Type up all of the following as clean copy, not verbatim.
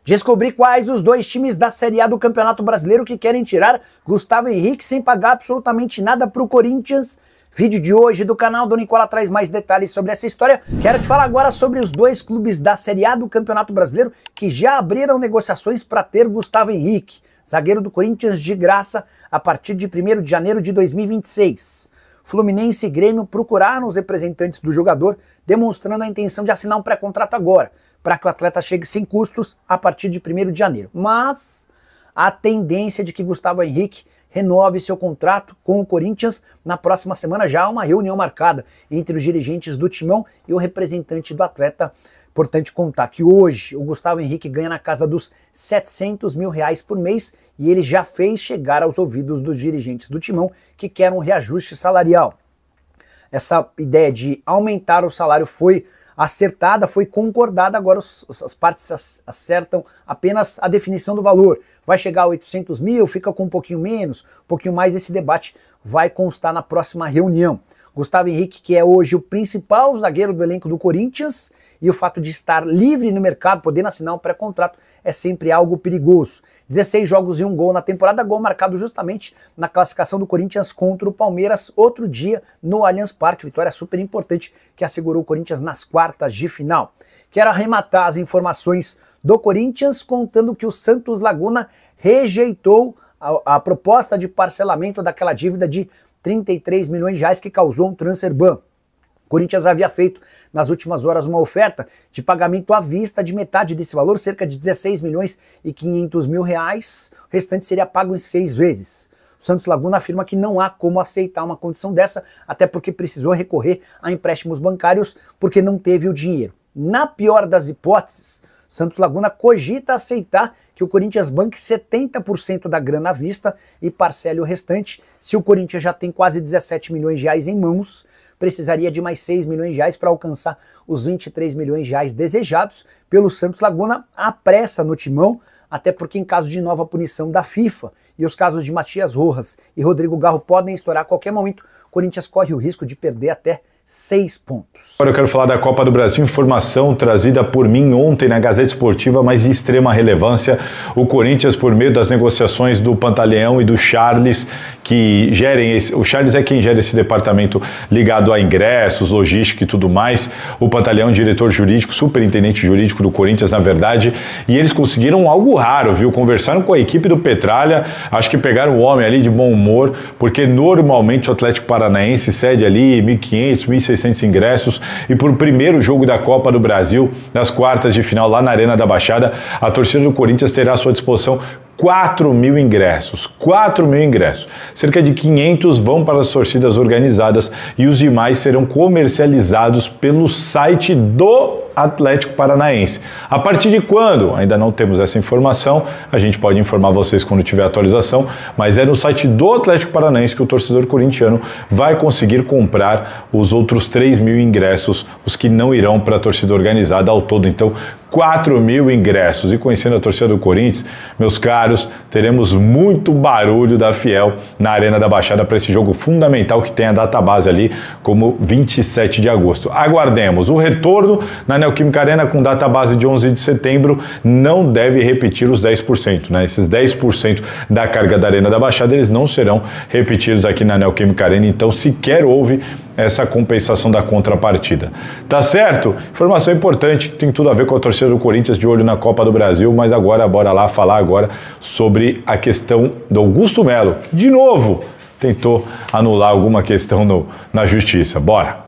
Descobri quais os dois times da Série A do Campeonato Brasileiro que querem tirar Gustavo Henrique sem pagar absolutamente nada para o Corinthians. Vídeo de hoje do canal do Nicola traz mais detalhes sobre essa história. Quero te falar agora sobre os dois clubes da Série A do Campeonato Brasileiro que já abriram negociações para ter Gustavo Henrique, zagueiro do Corinthians, de graça a partir de 1º de janeiro de 2026. Fluminense e Grêmio procuraram os representantes do jogador, demonstrando a intenção de assinar um pré-contrato agora, para que o atleta chegue sem custos a partir de 1º de janeiro. Mas a tendência de que Gustavo Henrique renove seu contrato com o Corinthians na próxima semana. Já há uma reunião marcada entre os dirigentes do Timão e o representante do atleta. Importante contar que hoje o Gustavo Henrique ganha na casa dos R$700 mil por mês e ele já fez chegar aos ouvidos dos dirigentes do Timão que querem um reajuste salarial. Essa ideia de aumentar o salário foi acertada, foi concordada, agora as partes acertam apenas a definição do valor. Vai chegar a 800 mil, fica com um pouquinho menos, um pouquinho mais, esse debate vai constar na próxima reunião. Gustavo Henrique, que é hoje o principal zagueiro do elenco do Corinthians, e o fato de estar livre no mercado, podendo assinar um pré-contrato, é sempre algo perigoso. 16 jogos e 1 gol na temporada, gol marcado justamente na classificação do Corinthians contra o Palmeiras, outro dia no Allianz Parque, vitória super importante que assegurou o Corinthians nas quartas de final. Quero arrematar as informações do Corinthians contando que o Santos Laguna rejeitou a proposta de parcelamento daquela dívida de R$33 milhões que causou um transfer ban. O Corinthians havia feito nas últimas horas uma oferta de pagamento à vista de metade desse valor, cerca de R$16 milhões e 500 mil. O restante seria pago em 6 vezes. O Santos Laguna afirma que não há como aceitar uma condição dessa, até porque precisou recorrer a empréstimos bancários porque não teve o dinheiro. Na pior das hipóteses, Santos Laguna cogita aceitar que o Corinthians banque 70% da grana à vista e parcele o restante. Se o Corinthians já tem quase R$17 milhões em mãos, precisaria de mais R$6 milhões para alcançar os R$23 milhões desejados pelo Santos Laguna. Há pressa no Timão, até porque em caso de nova punição da FIFA e os casos de Matias Rojas e Rodrigo Garro podem estourar a qualquer momento, o Corinthians corre o risco de perder até 6 pontos. Agora eu quero falar da Copa do Brasil, informação trazida por mim ontem na Gazeta Esportiva, mas de extrema relevância. O Corinthians, por meio das negociações do Pantaleão e do Charles, que gerem o Charles é quem gera esse departamento ligado a ingressos, logística e tudo mais. O Pantaleão, diretor jurídico, superintendente jurídico do Corinthians, na verdade, e eles conseguiram algo raro, viu? Conversaram com a equipe do Petralha, acho que pegaram o homem ali de bom humor, porque normalmente o Atlético Paranaense cede ali 1.500, 1.600 ingressos, e por primeiro jogo da Copa do Brasil, nas quartas de final lá na Arena da Baixada, a torcida do Corinthians terá à sua disposição 4.000 ingressos, 4.000 ingressos. Cerca de 500 vão para as torcidas organizadas e os demais serão comercializados pelo site do Atlético Paranaense. A partir de quando? Ainda não temos essa informação, a gente pode informar vocês quando tiver atualização, mas é no site do Atlético Paranaense que o torcedor corintiano vai conseguir comprar os outros 3.000 ingressos, os que não irão para a torcida organizada ao todo. Então, 4.000 ingressos. E conhecendo a torcida do Corinthians, meus caros, teremos muito barulho da Fiel na Arena da Baixada para esse jogo fundamental que tem a data base ali como 27 de agosto. Aguardemos. O retorno na Neoquímica Arena com data base de 11 de setembro não deve repetir os 10%, né? Esses 10% da carga da Arena da Baixada, eles não serão repetidos aqui na Neoquímica Arena, então sequer houve essa compensação da contrapartida. Tá certo? Informação importante, que tem tudo a ver com a torcida do Corinthians de olho na Copa do Brasil, mas agora, bora lá falar agora sobre a questão do Augusto Melo. De novo, tentou anular alguma questão na justiça. Bora!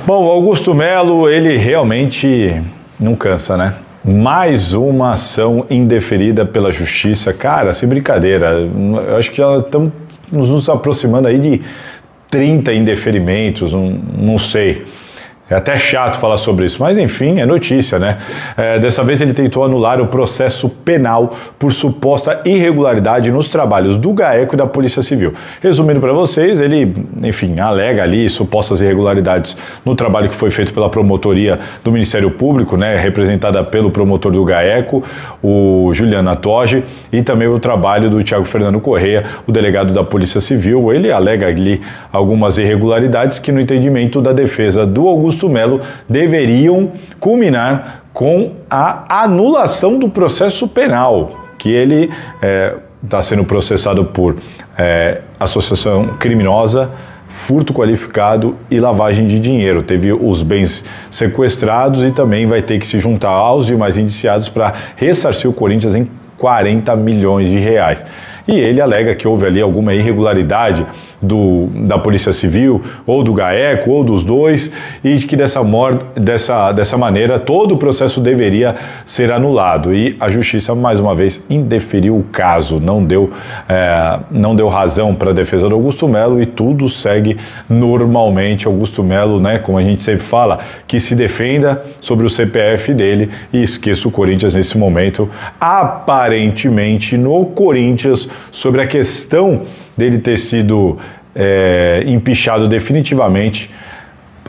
Bom, o Augusto Melo, ele realmente não cansa, né? Mais uma ação indeferida pela justiça. Cara, sem brincadeira, eu acho que já estamos nos aproximando aí de 30 indeferimentos, não sei. É até chato falar sobre isso, mas enfim, é notícia, né? Dessa vez ele tentou anular o processo penal por suposta irregularidade nos trabalhos do GAECO e da Polícia Civil. Resumindo para vocês, ele, enfim, alega ali supostas irregularidades no trabalho que foi feito pela promotoria do Ministério Público, né, representada pelo promotor do GAECO, o Juliano Toge, e também o trabalho do Thiago Fernando Correia, o delegado da Polícia Civil. Ele alega ali algumas irregularidades que, no entendimento da defesa do Augusto Augusto Melo deveriam culminar com a anulação do processo penal, que ele está sendo processado por associação criminosa, furto qualificado e lavagem de dinheiro. Teve os bens sequestrados e também vai ter que se juntar aos demais indiciados para ressarcir o Corinthians em 40 milhões de reais. E ele alega que houve ali alguma irregularidade da Polícia Civil, ou do GAECO, ou dos dois, e que dessa maneira todo o processo deveria ser anulado. E a Justiça, mais uma vez, indeferiu o caso, não deu razão para a defesa do Augusto Melo e tudo segue normalmente. Augusto Melo, né, como a gente sempre fala, que se defenda sobre o CPF dele e esqueça o Corinthians nesse momento, aparentemente no Corinthians, sobre a questão dele ter sido empichado definitivamente.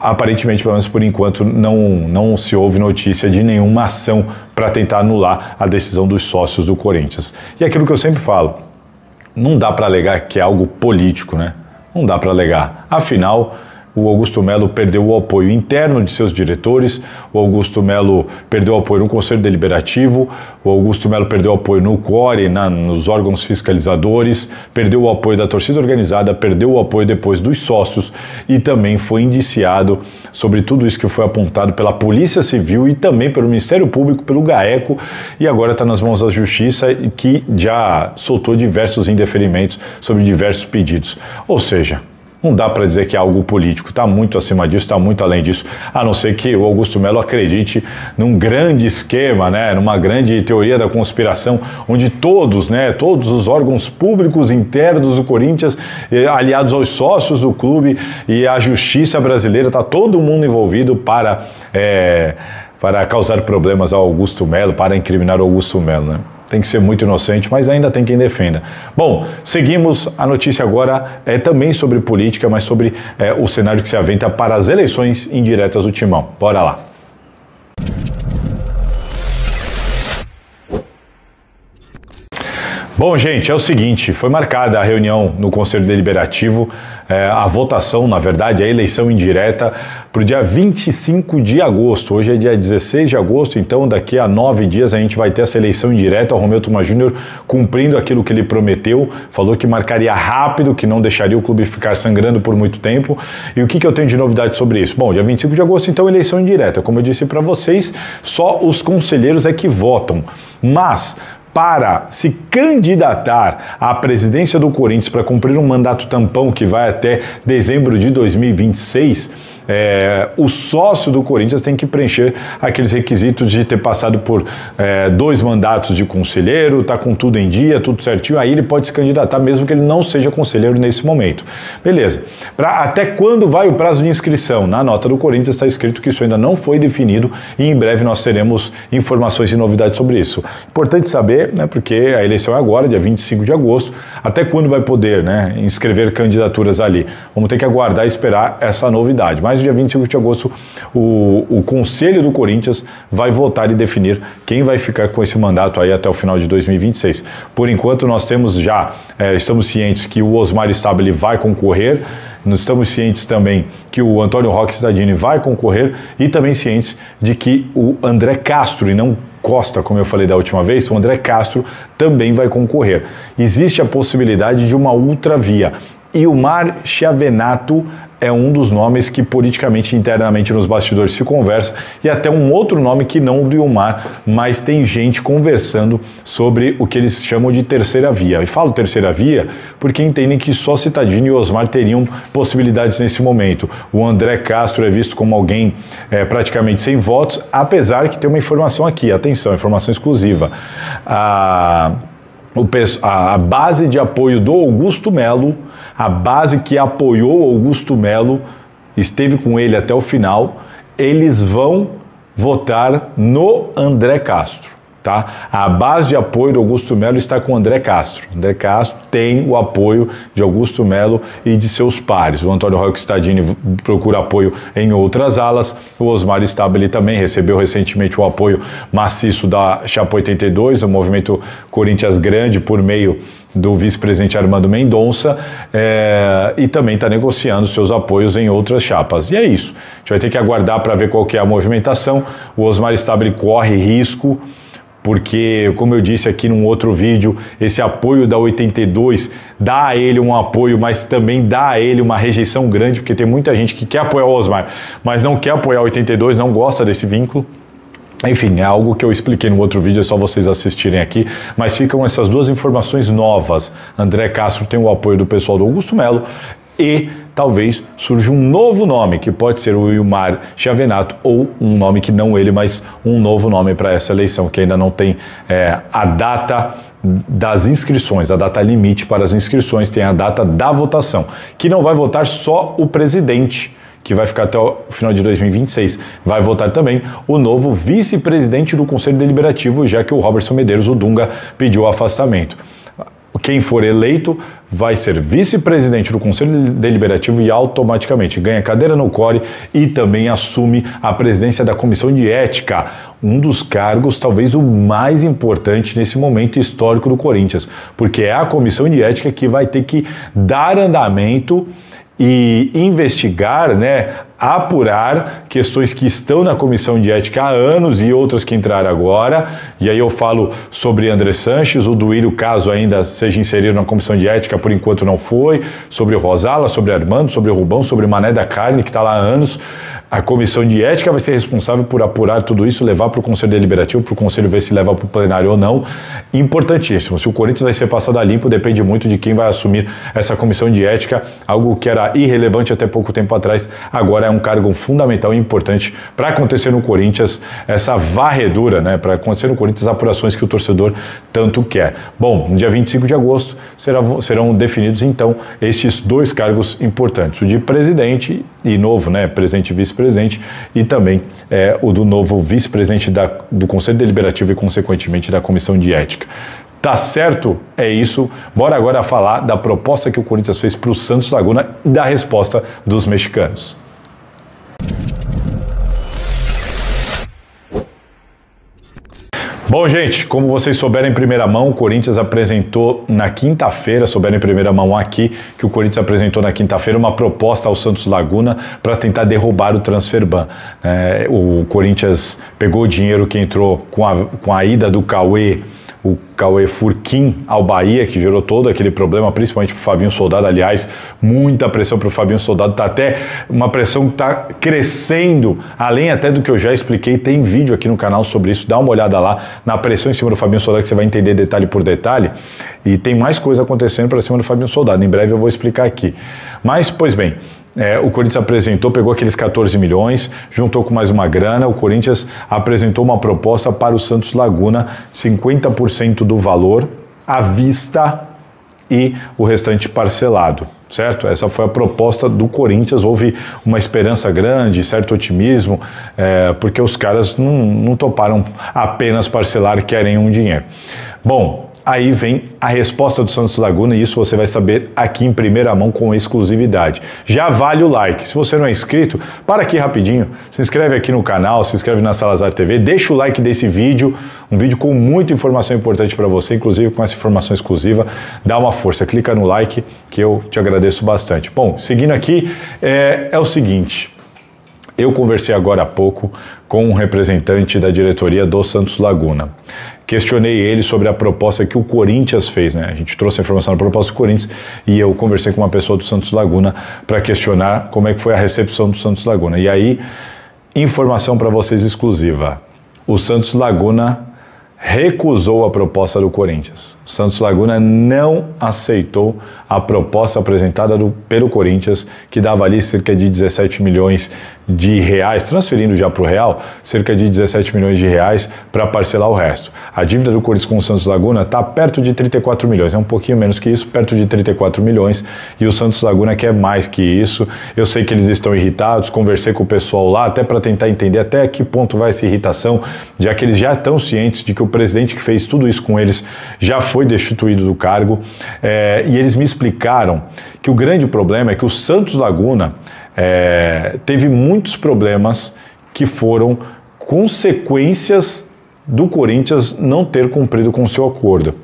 Aparentemente, pelo menos por enquanto, não se houve notícia de nenhuma ação para tentar anular a decisão dos sócios do Corinthians. E aquilo que eu sempre falo, não dá para alegar que é algo político, né? Não dá para alegar. Afinal, o Augusto Melo perdeu o apoio interno de seus diretores, o Augusto Melo perdeu o apoio no Conselho Deliberativo, o Augusto Melo perdeu o apoio no CORE, nos órgãos fiscalizadores, perdeu o apoio da torcida organizada, perdeu o apoio depois dos sócios e também foi indiciado sobre tudo isso que foi apontado pela Polícia Civil e também pelo Ministério Público, pelo GAECO, e agora está nas mãos da Justiça, que já soltou diversos indeferimentos sobre diversos pedidos. Ou seja, não dá para dizer que é algo político, está muito acima disso, está muito além disso, a não ser que o Augusto Melo acredite num grande esquema, né, numa grande teoria da conspiração, onde todos os órgãos públicos internos do Corinthians, aliados aos sócios do clube e a justiça brasileira, está todo mundo envolvido para causar problemas ao Augusto Melo, para incriminar o Augusto Melo, né? Tem que ser muito inocente, mas ainda tem quem defenda. Bom, seguimos. A notícia agora é também sobre política, mas sobre o cenário que se aventa para as eleições indiretas do Timão. Bora lá. Bom, gente, é o seguinte, foi marcada a reunião no Conselho Deliberativo, a votação, na verdade, a eleição indireta para o dia 25 de agosto. Hoje é dia 16 de agosto, então daqui a 9 dias a gente vai ter essa eleição indireta. O Romeu Thuma Júnior cumprindo aquilo que ele prometeu, falou que marcaria rápido, que não deixaria o clube ficar sangrando por muito tempo. E o que eu tenho de novidade sobre isso? Bom, dia 25 de agosto, então, eleição indireta. Como eu disse para vocês, só os conselheiros é que votam, mas para se candidatar à presidência do Corinthians para cumprir um mandato tampão que vai até dezembro de 2026, o sócio do Corinthians tem que preencher aqueles requisitos de ter passado por 2 mandatos de conselheiro, tá com tudo em dia, tudo certinho, aí ele pode se candidatar mesmo que ele não seja conselheiro nesse momento. Beleza. Até quando vai o prazo de inscrição? Na nota do Corinthians está escrito que isso ainda não foi definido e em breve nós teremos informações e novidades sobre isso. Importante saber, né, porque a eleição é agora, dia 25 de agosto, até quando vai poder, né, inscrever candidaturas ali? Vamos ter que aguardar e esperar essa novidade. Mas no dia 25 de agosto, o Conselho do Corinthians vai votar e definir quem vai ficar com esse mandato aí até o final de 2026. Por enquanto, nós temos estamos cientes que o Osmar Stabile vai concorrer, nós estamos cientes também que o Antônio Roque Cittadini vai concorrer e também cientes de que o André Castro, e não Costa, como eu falei da última vez, o André Castro também vai concorrer. Existe a possibilidade de uma outra via. Ilmar Chiavenato é um dos nomes que politicamente, internamente nos bastidores se conversa, e até um outro nome que não o do Ilmar, mas tem gente conversando sobre o que eles chamam de terceira via. E falo terceira via porque entendem que só Cittadini e Osmar teriam possibilidades nesse momento. O André Castro é visto como alguém praticamente sem votos, apesar que tem uma informação aqui, atenção, informação exclusiva. A base de apoio do Augusto Melo, a base que apoiou Augusto Melo, esteve com ele até o final, eles vão votar no André Castro. Tá? A base de apoio do Augusto Melo está com o André Castro. André Castro tem o apoio de Augusto Melo e de seus pares. O Antônio Roque Stadini procura apoio em outras alas. O Osmar Stabile também recebeu recentemente o apoio maciço da Chapa 82, o movimento Corinthians Grande, por meio do vice-presidente Armando Mendonça, e também está negociando seus apoios em outras chapas. E é isso. A gente vai ter que aguardar para ver qual que é a movimentação. O Osmar Stabile corre risco, porque, como eu disse aqui num outro vídeo, esse apoio da 82 dá a ele um apoio, mas também dá a ele uma rejeição grande, porque tem muita gente que quer apoiar o Osmar, mas não quer apoiar a 82, não gosta desse vínculo. Enfim, é algo que eu expliquei no outro vídeo, é só vocês assistirem aqui, mas ficam essas duas informações novas. André Castro tem o apoio do pessoal do Augusto Melo e talvez surja um novo nome, que pode ser o Wilmar Chiavenato, ou um nome que não ele, mas um novo nome para essa eleição, que ainda não tem a data das inscrições, a data limite para as inscrições, tem a data da votação, que não vai votar só o presidente, que vai ficar até o final de 2026, vai votar também o novo vice-presidente do Conselho Deliberativo, já que o Robertson Medeiros, o Dunga, pediu o afastamento. Quem for eleito vai ser vice-presidente do Conselho Deliberativo e automaticamente ganha cadeira no CORE e também assume a presidência da Comissão de Ética, um dos cargos talvez o mais importante nesse momento histórico do Corinthians, porque é a Comissão de Ética que vai ter que dar andamento e investigar, apurar questões que estão na Comissão de Ética há anos e outras que entraram agora. E aí eu falo sobre André Sanches, o Duílio, caso ainda seja inserido na Comissão de Ética, por enquanto não foi, sobre o Rosala, sobre Armando, sobre o Rubão, sobre Mané da Carne, que está lá há anos. A Comissão de Ética vai ser responsável por apurar tudo isso, levar para o Conselho Deliberativo, para o Conselho ver se leva para o plenário ou não. Importantíssimo. Se o Corinthians vai ser passado a limpo, depende muito de quem vai assumir essa Comissão de Ética, algo que era irrelevante até pouco tempo atrás, agora é um cargo fundamental e importante para acontecer no Corinthians, essa varredura, para acontecer no Corinthians, as apurações que o torcedor tanto quer. Bom, no dia 25 de agosto serão definidos, então, esses dois cargos importantes, o de presidente e novo, presidente e vice-presidente, e também o do novo vice-presidente do Conselho Deliberativo e, consequentemente, da Comissão de Ética. Tá certo? É isso. Bora agora falar da proposta que o Corinthians fez para o Santos Laguna e da resposta dos mexicanos. Bom, gente, como vocês souberam em primeira mão, o Corinthians apresentou na quinta-feira, souberam em primeira mão aqui, que o Corinthians apresentou na quinta-feira uma proposta ao Santos Laguna para tentar derrubar o transfer ban. O Corinthians pegou o dinheiro que entrou com a ida do o Cauê Furquim ao Bahia, que gerou todo aquele problema, principalmente para o Fabinho Soldado. Aliás, muita pressão para o Fabinho Soldado, tá até uma pressão que está crescendo, além até do que eu já expliquei, tem vídeo aqui no canal sobre isso, dá uma olhada lá na pressão em cima do Fabinho Soldado, que você vai entender detalhe por detalhe, e tem mais coisa acontecendo para cima do Fabinho Soldado, em breve eu vou explicar aqui. Mas, pois bem, o Corinthians apresentou, pegou aqueles 14 milhões, juntou com mais uma grana, o Corinthians apresentou uma proposta para o Santos Laguna, 50% do valor à vista e o restante parcelado, certo? Essa foi a proposta do Corinthians, houve uma esperança grande, certo otimismo, porque os caras não toparam apenas parcelar, querem um dinheiro. Bom, aí vem a resposta do Santos Laguna e isso você vai saber aqui em primeira mão com exclusividade. Já vale o like. Se você não é inscrito, para aqui rapidinho, se inscreve aqui no canal, se inscreve na Salazar TV, deixa o like desse vídeo, um vídeo com muita informação importante para você, inclusive com essa informação exclusiva, dá uma força, clica no like que eu te agradeço bastante. Bom, seguindo aqui, é o seguinte, eu conversei agora há pouco com um representante da diretoria do Santos Laguna. Questionei ele sobre a proposta que o Corinthians fez, A gente trouxe a informação da proposta do Corinthians e eu conversei com uma pessoa do Santos Laguna para questionar como é que foi a recepção do Santos Laguna. E aí, informação para vocês exclusiva. O Santos Laguna recusou a proposta do Corinthians. O Santos Laguna não aceitou a proposta apresentada pelo Corinthians, que dava ali cerca de 17 milhões de reais, transferindo já para o real, cerca de 17 milhões de reais para parcelar o resto. A dívida do Corinthians com o Santos Laguna está perto de 34 milhões, é um pouquinho menos que isso, perto de 34 milhões, e o Santos Laguna quer mais que isso. Eu sei que eles estão irritados, conversei com o pessoal lá, até para tentar entender até que ponto vai essa irritação, já que eles já estão cientes de que o presidente que fez tudo isso com eles já foi destituído do cargo, e eles me explicaram que o grande problema é que o Santos Laguna teve muitos problemas que foram consequências do Corinthians não ter cumprido com o seu acordo.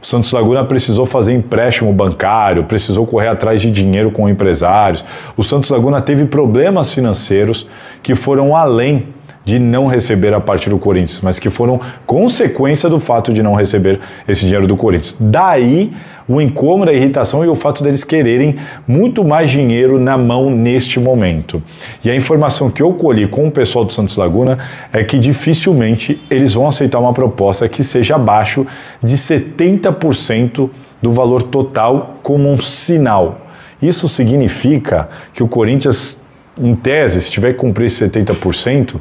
O Santos Laguna precisou fazer empréstimo bancário, precisou correr atrás de dinheiro com empresários. O Santos Laguna teve problemas financeiros que foram além de não receber a parte do Corinthians, mas que foram consequência do fato de não receber esse dinheiro do Corinthians. Daí o incômodo, a irritação e o fato deles quererem muito mais dinheiro na mão neste momento. E a informação que eu colhi com o pessoal do Santos Laguna é que dificilmente eles vão aceitar uma proposta que seja abaixo de 70% do valor total como um sinal. Isso significa que o Corinthians, em tese, se tiver que cumprir esse 70%,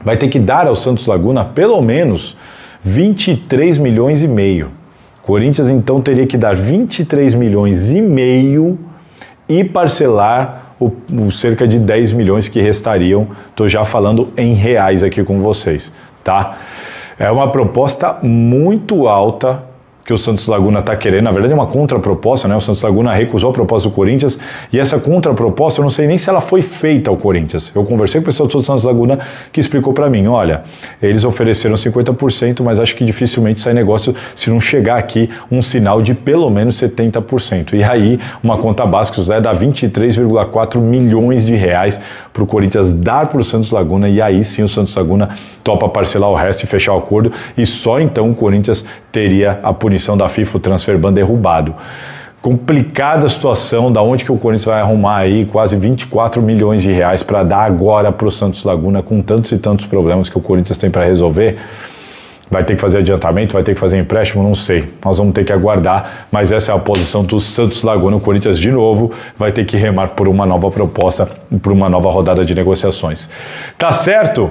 vai ter que dar ao Santos Laguna pelo menos 23 milhões e meio. Corinthians então teria que dar 23 milhões e meio e parcelar o cerca de 10 milhões que restariam. Estou já falando em reais aqui com vocês, tá? É uma proposta muito alta que o Santos Laguna está querendo. Na verdade é uma contraproposta, né? O Santos Laguna recusou a proposta do Corinthians e essa contraproposta eu não sei nem se ela foi feita ao Corinthians. Eu conversei com o pessoal do Santos Laguna que explicou para mim, olha, eles ofereceram 50%, mas acho que dificilmente sai negócio se não chegar aqui um sinal de pelo menos 70%. E aí uma conta básica dá 23,4 milhões de reais para o Corinthians dar para o Santos Laguna, e aí sim o Santos Laguna topa parcelar o resto e fechar o acordo, e só então o Corinthians teria a punição da FIFA, o transfer ban derrubado. Complicada a situação, da onde que o Corinthians vai arrumar aí quase 24 milhões de reais para dar agora para o Santos Laguna, com tantos e tantos problemas que o Corinthians tem para resolver. Vai ter que fazer adiantamento, vai ter que fazer empréstimo, não sei. Nós vamos ter que aguardar, mas essa é a posição do Santos Laguna. O Corinthians, de novo, vai ter que remar por uma nova proposta, por uma nova rodada de negociações. Tá certo?